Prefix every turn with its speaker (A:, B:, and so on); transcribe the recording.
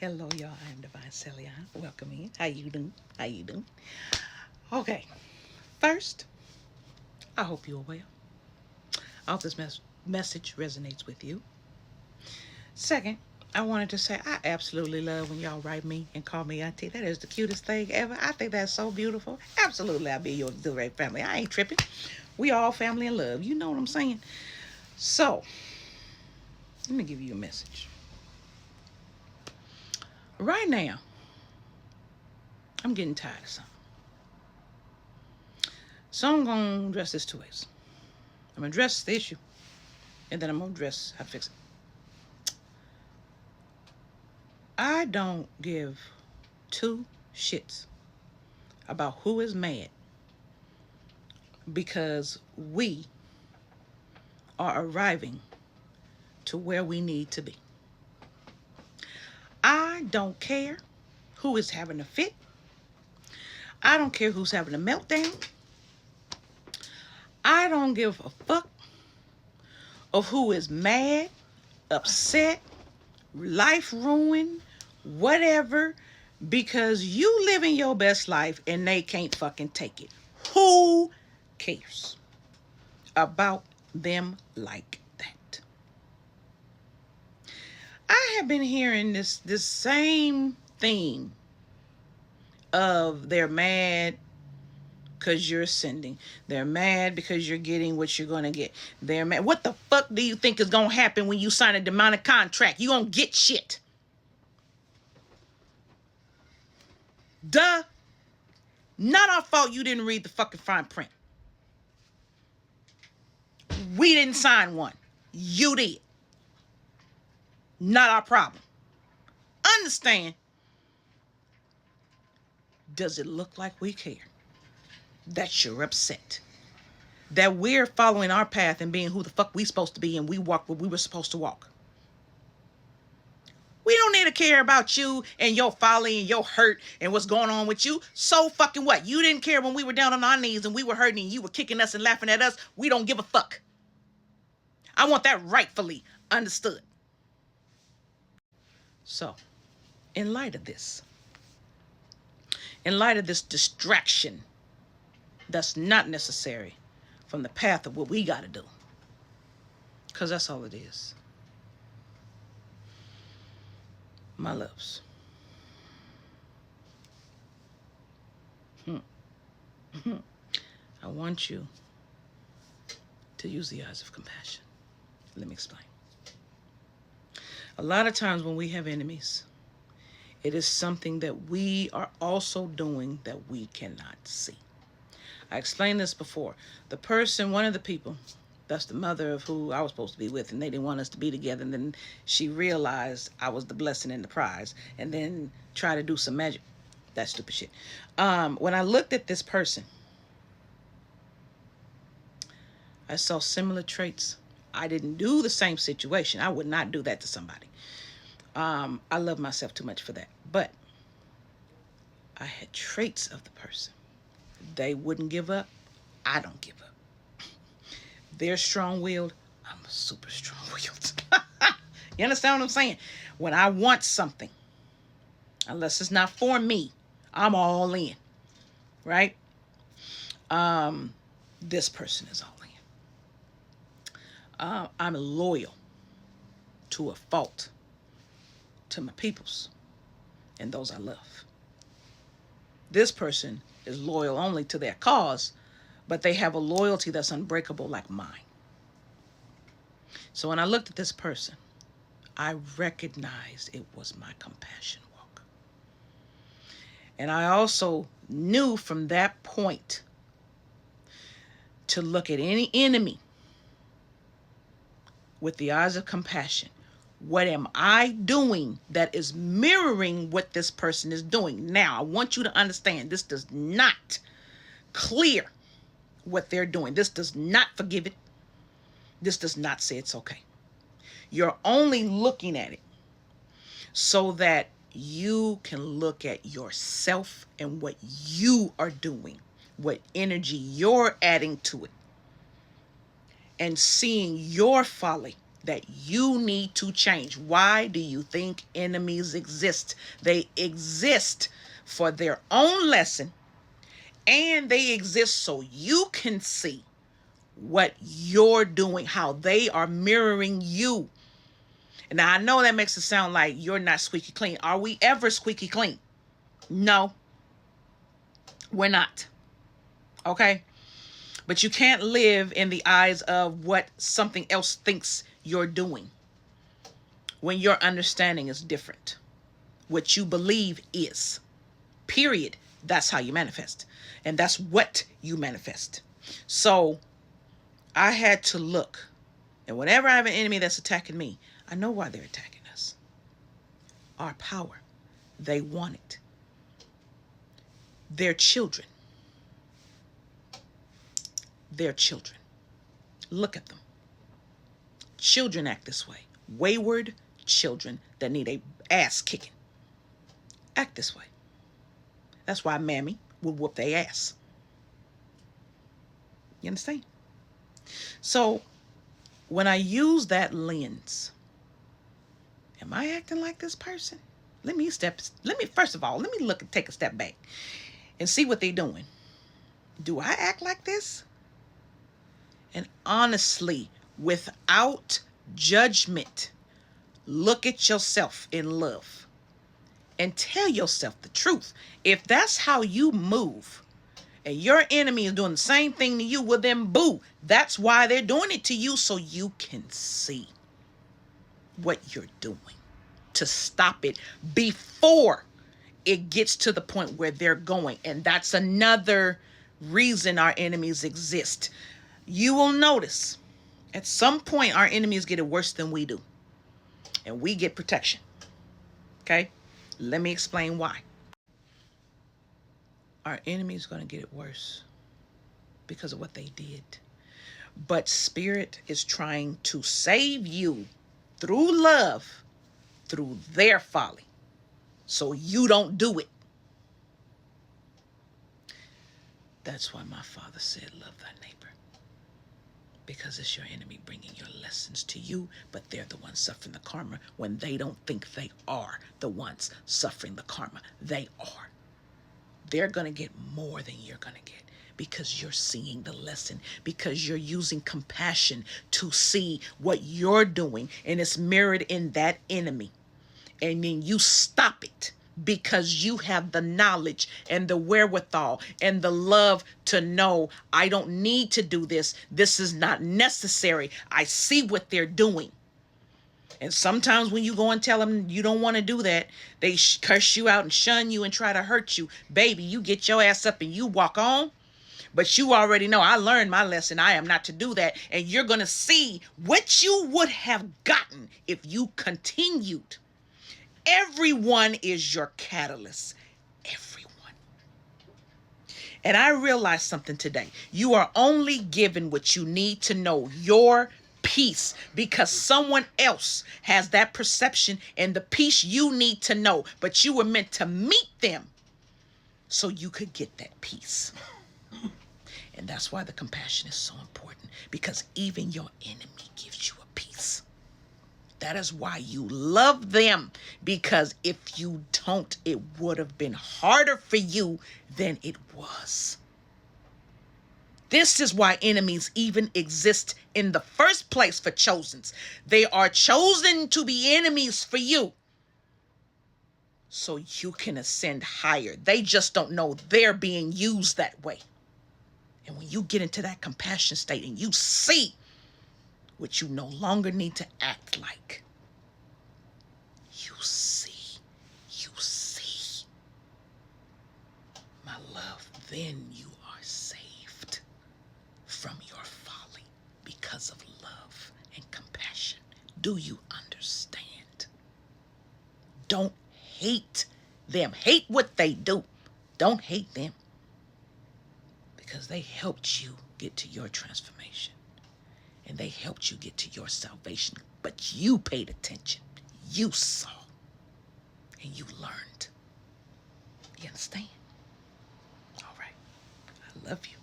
A: Hello, y'all. I am Divine Celion. Welcome in. How you doing? How you doing? Okay. First, I hope you're well. I hope this message resonates with you. Second, I wanted to say I absolutely love when y'all write me and call me auntie. That is the cutest thing ever. I think that's so beautiful. Absolutely, I'll be your direct family. I ain't tripping. We all family and love. You know what I'm saying? So, let me give you a message. Right now, I'm getting tired of something. So I'm going to address this two ways. I'm going to address the issue, and then I'm going to address how to fix it. I don't give two shits about who is mad because we are arriving to where we need to be. I don't care who is having a fit. I don't care who's having a meltdown. I don't give a fuck of who is mad, upset, life ruined, whatever, because you living your best life and they can't fucking take it. Who cares about them like that? I have been hearing this same theme of they're mad because you're ascending. They're mad because you're getting what you're going to get. They're mad. What the fuck do you think is going to happen when you sign a demonic contract? You going to get shit. Duh. Not our fault you didn't read the fucking fine print. We didn't sign one. You did. Not our problem. Understand? Does it look like we care? That you're upset. That we're following our path and being who the fuck we supposed to be and we walk where we were supposed to walk. We don't need to care about you and your folly and your hurt and what's going on with you. So fucking what? You didn't care when we were down on our knees and we were hurting and you were kicking us and laughing at us. We don't give a fuck. I want that rightfully understood. So, in light of this distraction that's not necessary from the path of what we got to do, because that's all it is. My loves. I want you to use the eyes of compassion. Let me explain. A lot of times when we have enemies, it is something that we are also doing that we cannot see. I explained this before. The person, one of the people, that's the mother of who I was supposed to be with, and they didn't want us to be together, and then she realized I was the blessing and the prize, and then tried to do some magic. That stupid shit. When I looked at this person, I saw similar traits. I didn't do the same situation. I would not do that to somebody. I love myself too much for that. But I had traits of the person. They wouldn't give up. I don't give up. They're strong-willed. I'm super strong-willed. You understand what I'm saying? When I want something, unless it's not for me, I'm all in. Right? This person is all in. I'm loyal to a fault to my peoples and those I love. This person is loyal only to their cause, but they have a loyalty that's unbreakable like mine. So when I looked at this person, I recognized it was my compassion walk. And I also knew from that point to look at any enemy with the eyes of compassion. What am I doing that is mirroring what this person is doing? Now, I want you to understand this does not clear what they're doing. This does not forgive it. This does not say it's okay. You're only looking at it so that you can look at yourself and what you are doing, what energy you're adding to it, and seeing your folly that you need to change. Why do you think enemies exist? They exist for their own lesson, and they exist so you can see what you're doing, how they are mirroring you. And now I know that makes it sound like you're not squeaky clean. Are we ever squeaky clean? No, we're not. Okay? But you can't live in the eyes of what something else thinks you're doing when your understanding is different. What you believe is. Period. That's how you manifest. And that's what you manifest. So I had to look. And whenever I have an enemy that's attacking me, I know why they're attacking us. Our power. They want it. They're children. They're children. Look at them. Children act this way. Wayward children that need a ass kicking act this way. That's why Mammy would whoop their ass. You understand? So when I use that lens, am I acting like this person? First of all, let me take a step back and see what they're doing. Do I act like this? And honestly, without judgment, look at yourself in love and tell yourself the truth. If that's how you move and your enemy is doing the same thing to you, well then boo. That's why they're doing it to you, so you can see what you're doing to stop it before it gets to the point where they're going. And that's another reason our enemies exist. You will notice at some point our enemies get it worse than we do. And we get protection. Okay? Let me explain why. Our enemy is going to get it worse because of what they did. But Spirit is trying to save you through love, through their folly, so you don't do it. That's why my Father said, love thy neighbor. Because it's your enemy bringing your lessons to you, but they're the ones suffering the karma when they don't think they are the ones suffering the karma. They are. They're going to get more than you're going to get because you're seeing the lesson, because you're using compassion to see what you're doing, and it's mirrored in that enemy. And then you stop it because you have the knowledge and the wherewithal and the love to know, I don't need to do this. This is not necessary. I see what they're doing. And sometimes when you go and tell them you don't want to do that, they curse you out and shun you and try to hurt you. Baby, you get your ass up and you walk on. But you already know, I learned my lesson. I am not to do that. And you're going to see what you would have gotten if you continued. Everyone is your catalyst. Everyone. And I realized something today. You are only given what you need to know, your peace, because someone else has that perception and the peace you need to know. But you were meant to meet them so you could get that peace. And that's why the compassion is so important, because even your enemy gives you a peace. That is why you love them, because if you don't, it would have been harder for you than it was. This is why enemies even exist in the first place for chosens. They are chosen to be enemies for you, so you can ascend higher. They just don't know they're being used that way. And when you get into that compassion state and you see what you no longer need to act like, you see, my love, then you are saved from your folly because of love and compassion. Do you understand? Don't hate them. Hate what they do. Don't hate them, because they helped you get to your transformation. And they helped you get to your salvation. But you paid attention. You saw. And you learned. You understand? All right. I love you.